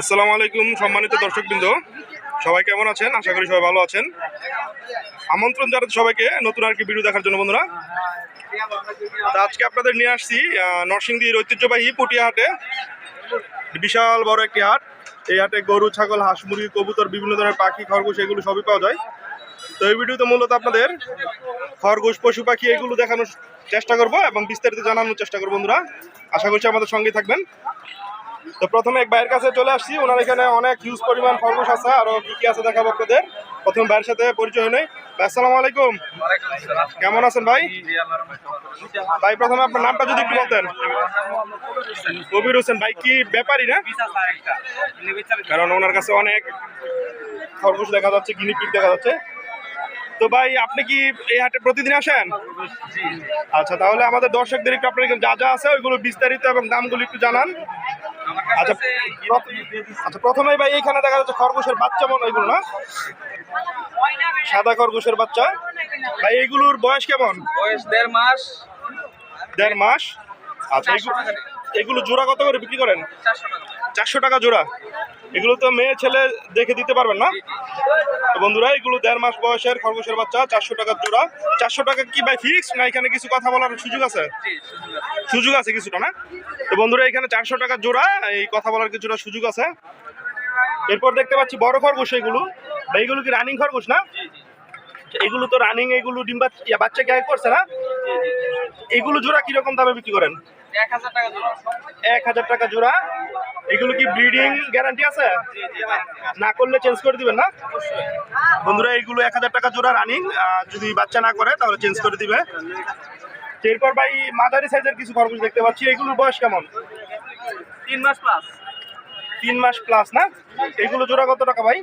আসসালামু আলাইকুম সম্মানিত দর্শকবৃন্দ, সবাই কেমন আছেন? আশা করি সবাই ভালো আছেন। আমন্ত্রণ জানাচ্ছি সবাইকে নতুন আর কি ভিডিও দেখার জন্য বন্ধুরা। আজকে আপনাদের নিয়ে আসছি নরসিংদীর ঐতিহ্যবাহী পুটিয়া হাটে। বিশাল বড় একটি হাট। এই হাটে গরু, ছাগল, হাঁস, মুরগি, কবুতর, বিভিন্ন ধরনের পাখি, খরগোশ এগুলো সবই পাওয়া যায়। তো এই ভিডিওতে মূলত আপনাদের খরগোশ, পশু পাখি এগুলো দেখানোর চেষ্টা করব এবং বিস্তারিত জানানোর চেষ্টা করবো বন্ধুরা। আশা করছি আমাদের সঙ্গে থাকবেন। তো প্রথমে এক ভাইয়ের কাছে চলে আসছি। ওনার এখানে অনেক হিউজ পরিমাণ খরগোশ আছে, আরো কি কি আছে দেখাবো আপনাদের। প্রথম ভাইয়ের সাথে পরিচয় নেই। ভাই আসসালামু আলাইকুম, কেমন আছেন ভাই? ভাই প্রথমে আপনার নামটা যদি একটু বলতেন। কবির হোসেন ভাই, কি ব্যাপারী না? কারণ ওনার কাছে অনেক খরগোশ দেখা যাচ্ছে, গিনিপিগ দেখা যাচ্ছে। তো ভাই আপনি কি এই হাটে প্রতিদিন আসেন? আচ্ছা, তাহলে আমাদের দর্শকদের একটু আপনার যা যা আছে ওইগুলো বিস্তারিত এবং দামগুলো একটু জানান। আচ্ছা আচ্ছা, প্রথমেই ভাই এইখানে দেখা যাচ্ছে খরগোশের বাচ্চা, মনে ওইগুলো না, সাদা খরগোশের বাচ্চা। ভাই এইগুলোর বয়স কেমন? বয়স 1.5 মাস। 1.5 মাস। আচ্ছা, এগুলো জোড়া কত করে বিক্রি করেন? 400 টাকা জোড়া। এগুলো তো মেয়ে ছেলে দেখে দিতে পারবেন না? তো বন্ধুরা, এগুলো 1.5 মাস বয়সের খরগোশের বাচ্চা, 400 টাকা জোড়া। 400 টাকা কি ভাই ফিক্স, না এখানে কিছু কথা বলার সুযোগ আছে? সুযোগ আছে কিছুটা, না? তো বন্ধুরা, এখানে 400 টাকা জোড়া, এই কথা বলার কিছুটা সুযোগ আছে। এরপর দেখতে পাচ্ছি বড় খরগোশ। এইগুলো কি রানিং খরগোশ না? এগুলো তো রানিং, এগুলো ডিম বাচ্চা গায়ে করছে না? এগুলো জোড়া কিরকম দামে বিক্রি করেন? 1000 টাকা জোড়া। 1000 টাকা জোড়া। এগুলো কি ব্রিডিং গ্যারান্টি আছে? না করলে চেঞ্জ করে দিবেন না? বন্ধুরা, এইগুলো 1000 টাকা জোড়া রানিং, যদি বাচ্চা না করে তাহলে চেঞ্জ করে দিবে। এরপর ভাই মাঝারি সাইজের কিছু খরগোশ দেখতে পাচ্ছি। এগুলোর বয়স কেমন? 3 মাস প্লাস। 3 মাস প্লাস না? এগুলো জোড়া কত টাকা ভাই?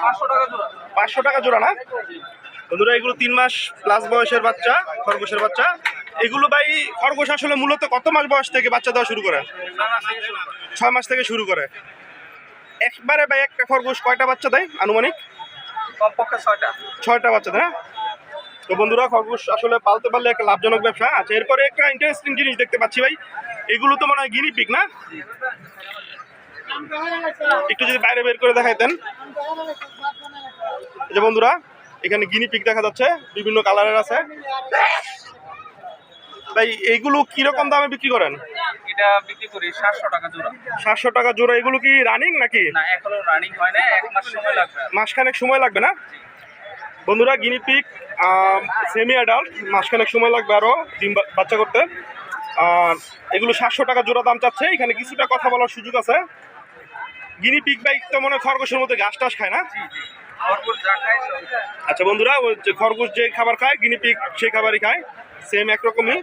500 টাকা জোড়া। 500 টাকা জোড়া না? বন্ধুরা, এগুলো 3 মাস প্লাস বয়সের বাচ্চা, খরগোশের বাচ্চা। এগুলো ভাই খরগোশ আসলে মূলত কত মাস বয়স থেকে বাচ্চা দেওয়া শুরু করে? 6 মাস থেকে শুরু করে। একবারে ভাই একটা খরগোশ কয়টা বাচ্চা দেয় আনুমানিক? কমপক্ষে 6টা। 6টা বাচ্চা দেয় না? তো বন্ধুরা, খরগোশ আসলে পালতে পারলে একটা লাভজনক ব্যবসা। আচ্ছা, এরপরে একটা ইন্টারেস্টিং জিনিস দেখতে পাচ্ছি ভাই। এগুলো তো মনে হয় গিনিপিগ না? একটু যদি বাইরে বের করে দেখাইতেন। এই যে বন্ধুরা, এখানে গিনিপিগ দেখা যাচ্ছে, বিভিন্ন কালারের আছে। ভাই এইগুলো কিরকম দামে বিক্রি করেন? এটা বিক্রি করি 700 টাকা জোড়া। 700 টাকা জোড়া। এগুলো কি রানিং নাকি? না, এখনো রানিং হয় না, 1 মাস সময় লাগবে। মাসখানেক সময় লাগবে না? বন্ধুরা, গিনিপিগ সেমি অ্যাডাল্ট, মাসখানেক সময় লাগবে আরো ডিম বাচ্চা করতে। এগুলো 700 টাকা জোড়া দাম চাচ্ছে। এখানে কিছুটা কথা বলার সুযোগ আছে। গিনিপিগ ভাই তো মনে হয় খরগোশের মধ্যে ঘাস টাস খায় না? খরগোশ যা খায় সব। আচ্ছা বন্ধুরা, ওই যে খরগোশ যে খাবার খায়, গিনিপিগ সেই খাবারই খায়, সেম একরকমই।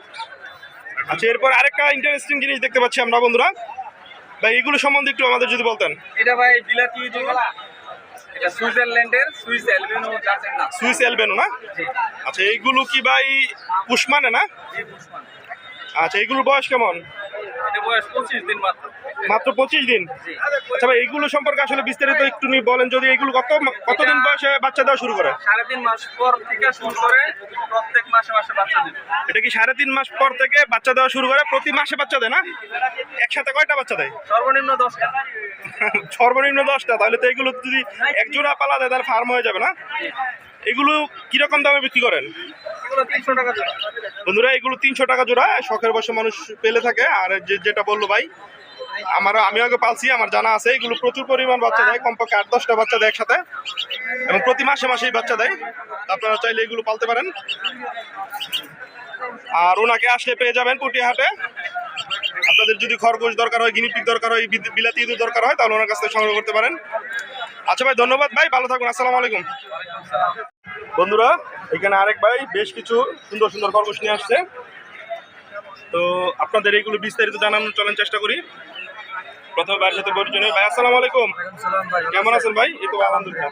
আচ্ছা, এরপর আরেকটা ইন্টারেস্টিং জিনিস দেখতে পাচ্ছি আমরা বন্ধুরা। ভাই এগুলো সম্বন্ধে একটু আমাদের যদি বলতেন। এটা ভাই বিলাতি ইঁদুর। এটা সুইজারল্যান্ডের সুইস অ্যালবিনো জাতের না। সুইস অ্যালবিনো না? আচ্ছা, এইগুলো কি ভাই পুষমানে না? আচ্ছা, এইগুলোর বয়স কেমন? এটা বয়স 25 দিন মাত্র। মাত্র 25 দিন? আচ্ছা ভাই, এইগুলো সম্পর্কে আসলে বিস্তারিত একটু বলেন যদি। এইগুলো কতদিন বয়সে বাচ্চা দেওয়া শুরু করে? 3.5 মাস পর থেকে শুরু করে প্রত্যেক মাসে মাসে বাচ্চা দেবে। এটা কি 3.5 মাস পর থেকে বাচ্চা দেওয়া শুরু করে? প্রতি মাসে বাচ্চা দেয় না? একসাথে কয়টা বাচ্চা দেয়? সর্বনিম্ন 10টা। সর্বনিম্ন 10টা। তাহলে তো এগুলো যদি এক জোড়া পালা দেয় তাহলে ফার্ম হয়ে যাবে না? এগুলো কিরকম দামে বিক্রি করেন? এগুলো 300 টাকা জোড়া। বন্ধুরা, এগুলো 300 টাকা জোড়া। শখের বয়সে মানুষ পেলে থাকে। আর যেটা বললো ভাই, আমি আগে পালছি, আমার জানা আছে। এগুলো প্রচুর পরিমাণ বাচ্চা দেয়, কমপক্ষে 8-10টা বাচ্চা দেয় একসাথে, এবং প্রতি মাসে মাসেই বাচ্চা দেয়। আপনারা চাইলে এগুলো পালতে পারেন। আর ওনাকে আসলে পেয়ে যাবেন পুটিয়া হাটে। আপনাদের যদি খরগোশ দরকার হয়, গিনিপিগ দরকার হয়, বিলাতি ইঁদুর দরকার হয়, তাহলে ওনার কাছ থেকে সংগ্রহ করতে পারেন। আচ্ছা ভাই, ধন্যবাদ ভাই, ভালো থাকুন। আসসালামু আলাইকুম। বন্ধুরা, এখানে আরেক ভাই বেশ কিছু সুন্দর সুন্দর খরগোশ নিয়ে আসছে। তো আপনাদের এইগুলো বিস্তারিত জানানোর চেষ্টা করি। প্রথমে ভাইয়ের সাথে পরিচয় নেই। ভাই আসসালামু আলাইকুম, কেমন আছেন ভাই? এই তো আলহামদুলিল্লাহ।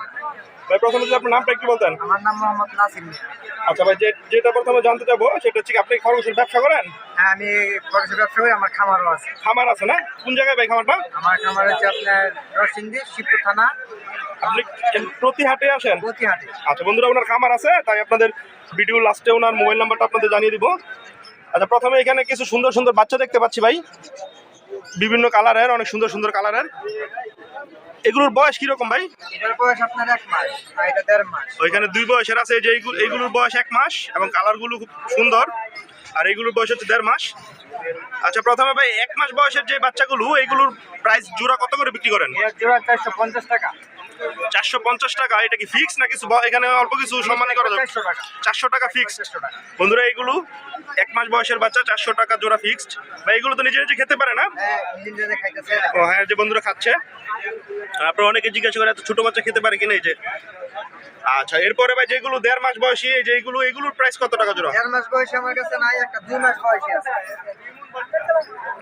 ভাই প্রথমে যদি আপনার নামটা একটু বলতেন। আমার নাম মোহাম্মদ নাসির। আচ্ছা ভাই, যেটা প্রথমে জানতে চাবো সেটা হচ্ছে কি, আপনি খরগোশের ব্যবসা করেন? হ্যাঁ, আমি খরগোশের ব্যবসা করি। আমার খামারও আছে। খামার আছে না? কোন জায়গায় ভাই খামারটা? আমার খামার হচ্ছে আপনার নরসিংদী শিবপুর থানা। আপনি প্রতি হাটে আসেন? প্রতি হাটে। আচ্ছা বন্ধুরা, ওনার খামার আছে, তাই আপনাদের ভিডিও লাস্টে ওনার মোবাইল নাম্বারটা আপনাদের জানিয়ে দিব। আচ্ছা, প্রথমে এখানে কিছু সুন্দর সুন্দর বাচ্চা দেখতে পাচ্ছি ভাই। বিভিন্ন কালারের, অনেক সুন্দর সুন্দর কালারের। এগুলোর বয়স কিরকম ভাই? এটার বয়স আপনার 1 মাস আর এটা 1.5 মাস। ওইখানে 2 বয়সের আছে, যে এইগুলোর বয়স 1 মাস এবং কালারগুলো খুব সুন্দর, আর এইগুলোর বয়স হচ্ছে 1.5 মাস। আচ্ছা, প্রথমে ভাই 1 মাস বয়সের যে বাচ্চাগুলো, এইগুলোর প্রাইস জোড়া কত করে বিক্রি করেন? এর জোড়া 450 টাকা। 450 টাকা। এটা কি ফিক্স না কিছু এখানে অল্প কিছু সম্মানী করা যাবে? 400 টাকা। 400 টাকা ফিক্স। 400 টাকা। বন্ধুরা, এইগুলো 1 মাস বয়সের বাচ্চা, 400 টাকা জোড়া ফিক্সড। ভাই এগুলো তো নিজে নিজে খেতে পারে না? হ্যাঁ, নিজে খাইতেছে। ও হ্যাঁ, যে বন্ধুরা খাচ্ছে। আপনারা অনেকে জিজ্ঞাসা করে এত ছোট বাচ্চা খেতে পারে কিনা, এই যে। আচ্ছা, এরপরে ভাই যেগুলো 1.5 মাস বয়সী, এই যে এগুলোর প্রাইস কত টাকা জোড়া? 1.5 মাস বয়সে আমার কাছে নাই, একটা 2 মাস বয়সে আছে।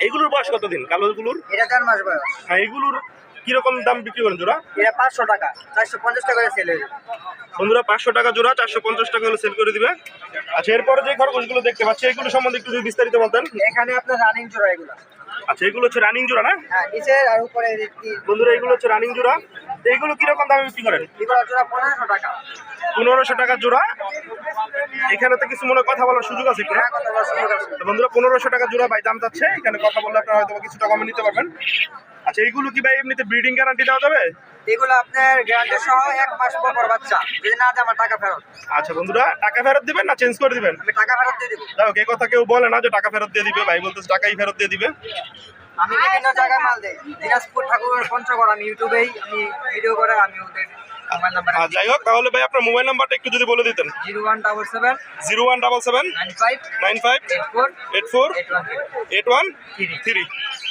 এগুলোর বয়স কত দিন কালোগুলোর? এটা 1.5 মাস বয়স। হ্যাঁ, এগুলোর কিরকম দাম বিক্রি করেন জোড়া? এটা 500 টাকা, 450 টাকা করে সেল হয়ে যাবে। বন্ধুরা, 500 টাকা জোড়া, 450 টাকা হলে সেল করে দিবে। আচ্ছা, এরপরে যে খরগোশগুলো দেখতে পাচ্ছি, এগুলো সম্বন্ধে একটু যদি বিস্তারিত বলতেন। এখানে আপনার রানিং জোড়া এগুলো। আচ্ছা, এগুলো হচ্ছে রানিং জোড়া না? হ্যাঁ, নিচে আর উপরে বন্ধুরা, এগুলো হচ্ছে রানিং জোড়া। তো এগুলো কিরকম দামে বিক্রি করেন? এগুলো জোড়া 1500 টাকা। 1500 টাকা জোড়া। এখানে তো কিছু মনে হয় কথা বলার সুযোগ আছে একটু না? হ্যাঁ, কত বড় সুযোগ আছে। তো বন্ধুরা, 1500 টাকা জোড়া ভাই দাম চাচ্ছে। এখানে কথা বললে আপনারা হয়তো কিছুটা কমে নিতে পারবেন। আচ্ছা, এইগুলো কি ভাই এমনিতে ব্রিডিং গ্যারান্টি দেওয়া যাবে? এগুলো আপনার গ্যারান্টি সহ 1 মাস পর বাচ্চা, যদি না দেয় আমার টাকা ফেরত। আচ্ছা বন্ধুরা, টাকা ফেরত দিবেন না চেঞ্জ করে দিবেন? আমি টাকা ফেরত দিয়ে দেবো। যাই হোক, এই কথা কেউ বলে না যে টাকা ফেরত দিয়ে দিবে। ভাই বলতেছে টাকাই ফেরত দিয়ে দিবে। আমি বিভিন্ন জায়গায় মাল দেই, দিনাজপুর, ঠাকুর, পঞ্চগড়। আমি ইউটিউবেই ভিডিও করে আমি ওদের মোবাইল নাম্বার যাই হোক, তাহলে ভাই আপনার মোবাইল নাম্বারটা একটু যদি বলে দিতেন। 0177 0177 95 95 84 84 81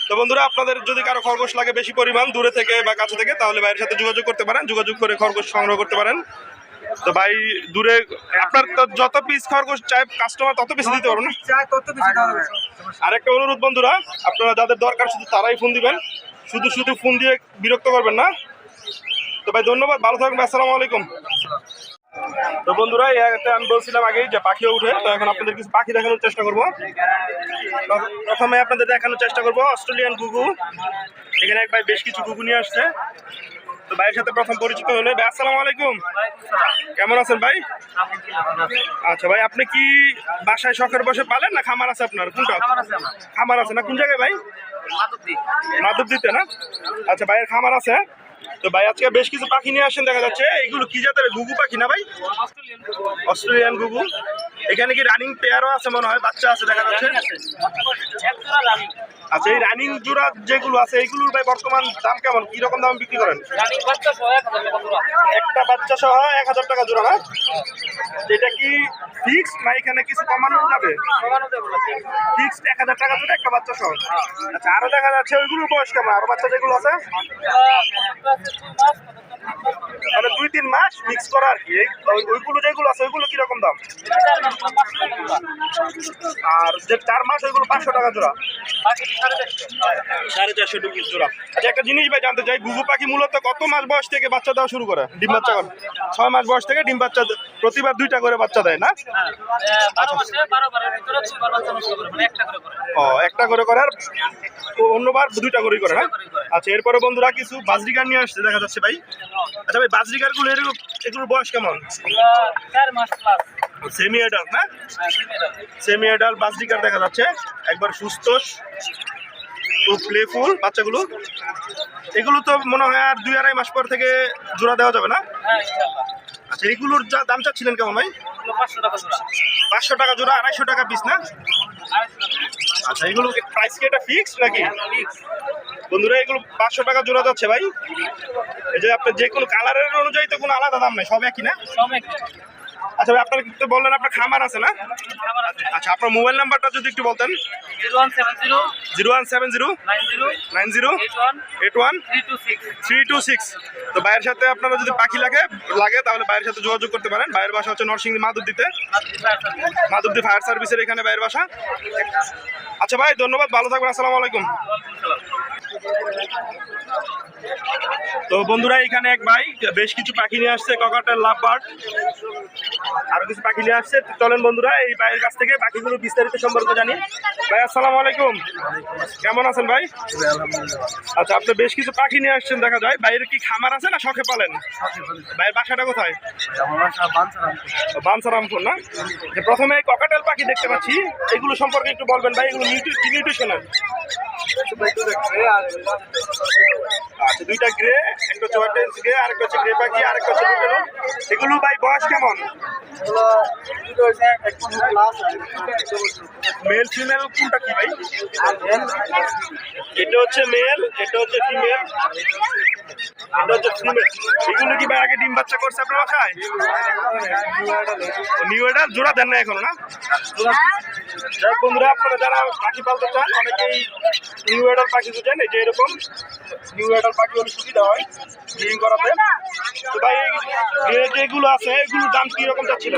তো বন্ধুরা, আপনাদের যদি কারো খরগোশ লাগে বেশি পরিমাণ দূরে থেকে বা কাছে থেকে, তাহলে ভাইয়ের সাথে যোগাযোগ করতে পারেন, যোগাযোগ করে খরগোশ সংগ্রহ করতে পারেন। তো ভাই দূরে আপনার তো যত পিস খরগোশ চাই কাস্টমার তত পিস দিতে পারবেন না? চাই তত বেশি দাম হবে। আরেকটা অনুরোধ বন্ধুরা, আপনারা যাদের দরকার শুধু তারাই ফোন দিবেন, শুধু শুধু ফোন দিয়ে বিরক্ত করবেন না। তো ভাই ধন্যবাদ, ভালো থাকবেন, আসসালামু আলাইকুম। তো বন্ধুরা, আমি বলছিলাম আগেই যে পাখিও উঠে, তো এখন আপনাদের কিছু পাখি দেখানোর চেষ্টা করব। প্রথমে আপনাদের দেখানোর চেষ্টা করব অস্ট্রেলিয়ান গুগু। এখানে এক ভাই বেশ কিছু গুগু নিয়ে আসছে। তো ভাইয়ের সাথে প্রথম পরিচিত হলে। ভাই আসসালামু আলাইকুম, কেমন আছেন ভাই? আচ্ছা ভাই, আপনি কি বাসায় শখের বসে পালেন না খামার আছে আপনার? কোনটা? খামার আছে না? কোন জায়গায় ভাই? মাধবদীতে না? আচ্ছা, ভাইয়ের খামার আছে। তো ভাই আজকে বেশ কিছু পাখি নিয়ে আসেন দেখা যাচ্ছে। এইগুলো কি জাতের গুগু পাখি না ভাই? অস্ট্রেলিয়ান গুগু। এখানে কি রানিং পেয়ারও আছে মনে হয়, বাচ্চা আছে দেখা যাচ্ছে। আচ্ছা, এই রানিং জোড়া যেগুলো আছে এইগুলোর ভাই বর্তমান দাম কেমন, কি রকম দাম বিক্রি করেন? একটা বাচ্চা সহ 1000 টাকা জোড়া না? এটা কি ফিক্সড না এখানে কিছু কমানো যাবে? ফিক্সড 1000 টাকা জোড়া একটা বাচ্চা সহ। আচ্ছা, আরো দেখা যাচ্ছে ওইগুলোর বয়স কেমন, আরো বাচ্চা যেগুলো আছে? মানে 2-3 মাস মিক্স করা আর কি। ওইগুলো যেগুলো আছে ওইগুলো কিরকম দাম? আর যে 4 মাস ওইগুলো 500 টাকা জোড়া, 450 টাকা জোড়া। আচ্ছা, একটা জিনিস ভাই জানতে চাই, ঘুঘু পাখি মূলত কত মাস বয়স থেকে বাচ্চা দেওয়া শুরু করে, ডিম বাচ্চা করে? 6 মাস বয়স থেকে ডিম বাচ্চা, প্রতিবার 2টা করে বাচ্চা দেয় না? ও, একটা করে করে, আর অন্যবার 2টা করেই করে না? আচ্ছা, এরপরে বন্ধুরা কিছু বাজরিগার নিয়ে আসছে দেখা যাচ্ছে ভাই। আচ্ছা ভাই, বাজরিগার গুলো এগুলোর বয়স কেমন? 4 মাস প্লাস। সেমি অ্যাডাল্ট না? সেমি অ্যাডাল্ট বাজরিগার দেখা যাচ্ছে, একবার সুস্থ, খুব প্লেফুল বাচ্চাগুলো। এগুলো তো মনে হয় আর 2-2.5 মাস পর থেকে জোড়া দেওয়া যাবে না? আচ্ছা, এগুলোর যা দাম চাচ্ছিলেন কেমন ভাই? 500 টাকা জোড়া, 250 টাকা পিস না? আচ্ছা, এগুলো প্রাইস কি এটা ফিক্সড নাকি? বন্ধুরা, এগুলো 500 টাকা জোড়া যাচ্ছে ভাই। এই যে আপনার যে কোনো কালারের অনুযায়ী তো কোনো আলাদা দাম নাই, সব একই না? আচ্ছা ভাই, আপনার তো বললেন আপনার খামার আছে না? আচ্ছা, আপনার মোবাইল নাম্বারটা যদি একটু বলতেন। 0170 90 81 326। তো ভাইয়ের সাথে আপনারা যদি পাখি লাগে তাহলে ভাইয়ের সাথে যোগাযোগ করতে পারেন। ভাইয়ের বাসা হচ্ছে নরসিংদী মাধবদীতে, মাধবদী ফায়ার সার্ভিসের এখানে ভাইয়ের বাসা। আচ্ছা ভাই, ধন্যবাদ, ভালো থাকবেন, আসসালামু আলাইকুম। তো বন্ধুরা, এখানে এক ভাই বেশ কিছু পাখি নিয়ে আসছে, ককাটেল, লাভবার্ড, আরো কিছু পাখি নিয়ে আসছে। চলেন বন্ধুরা, এই ভাইয়ের কাছ থেকে পাখিগুলো বিস্তারিত সম্পর্কে জানি। ভাই আসসালামু আলাইকুম, কেমন আছেন ভাই? আচ্ছা, আপনি বেশ কিছু পাখি নিয়ে আসছেন দেখা যায়। ভাইয়ের কি খামার আছে না শখে পালেন? ভাইয়ের বাসাটা কোথায়? বাঞ্ছারামপুর না? প্রথমে ককাটেল পাখি দেখতে পাচ্ছি, এগুলো সম্পর্কে একটু বলবেন ভাই। এগুলো নিউট্রিশনাল আচ্ছা, দুইটা গ্রে, একটা হচ্ছে হোয়াইট গ্রে, আরেকটা হচ্ছে গ্রে পাখি, আরেকটা হচ্ছে লুটেনো। এগুলো ভাই বয়স কেমন? মেল ফিমেল কোনটা কি ভাই? এটা হচ্ছে মেল, এটা হচ্ছে ফিমেল, এটা হচ্ছে ফিমেল। এগুলো কি ভাই আগে ডিম বাচ্চা করছে আপনার বাসায়? নিউ এডার জোড়া দেন না এখনো না? যাক বন্ধুরা, আপনারা যারা পাখি পালতে চান অনেকেই নিউ এডার পাখি খুঁজেন, এই যে এরকম নিউ এডার পাখি হলে সুবিধা হয় ব্রিডিং করাতে। তো ভাই এই যেগুলো আছে এগুলোর দাম কিরকম যাচ্ছিল?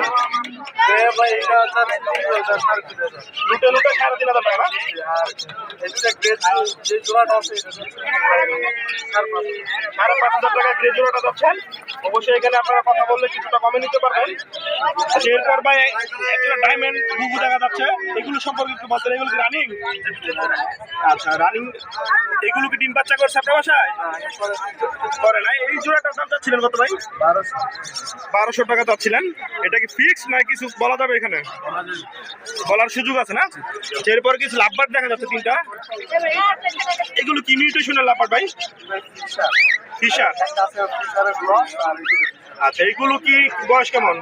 লুটে লুটে 3,500 টাকা না? 5,500 টাকা গ্রে জোড়াটা যাচ্ছেন। অবশ্যই এখানে আপনারা কথা বললে কিছুটা কমে নিতে পারবেন। আচ্ছা, এরপর ভাই একটা ডায়মন্ড ঘুঘু দেখা যাচ্ছে, এগুলো সম্পর্কে একটু বলতেন। এগুলো কি রানিং? আচ্ছা, রানিং। এগুলো কি ডিম বাচ্চা করছে আপনার বাসায়? করে নাই। এই জোড়াটার দাম চাচ্ছিলেন কত ভাই? 1200 টাকা চাচ্ছিলেন। এটা কি ফিক্স না কিছু বলা যাবে এখানে? বলার সুযোগ আছে না? এরপর কিছু লাভবার্ড দেখা যাচ্ছে 3টা। এগুলো কি মিউটেশনের লাভবার্ড ভাই? ফিশার। আচ্ছা, এগুলো কি বয়স কেমন?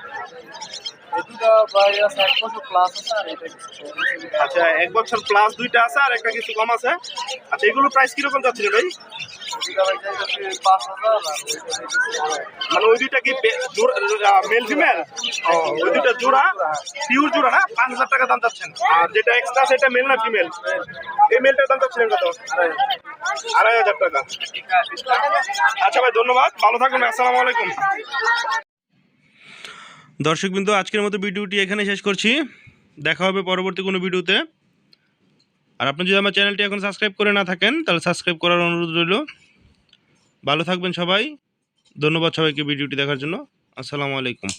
আচ্ছা, 1 বছর প্লাস, 2টা আছে আর একটা কিছু কম আছে। আচ্ছা, এগুলো প্রাইস কিরকম যাচ্ছিল ভাই? মানে ওই দুইটা কি মেল ফিমেল? ওই দুইটা জোড়া, পিওর জোড়া না? 5,000 টাকা দাম চাচ্ছেন। আর যেটা এক্সট্রা সেটা মেল না ফিমেল? এই মেলটার দাম চাচ্ছিলেন কত? 2,500 টাকা। আচ্ছা ভাই, ধন্যবাদ, ভালো থাকুন, আসসালামু আলাইকুম। দর্শকবৃন্দ, আজকের মতো ভিডিওটি এখানে শেষ করছি। দেখা হবে পরবর্তী কোনো ভিডিওতে। আর আপনি যদি আমার চ্যানেলটি এখন সাবস্ক্রাইব করে না থাকেন তাহলে সাবস্ক্রাইব করার অনুরোধ রইল। ভালো থাকবেন সবাই। ধন্যবাদ সবাইকে ভিডিওটি দেখার জন্য। আসসালামু আলাইকুম।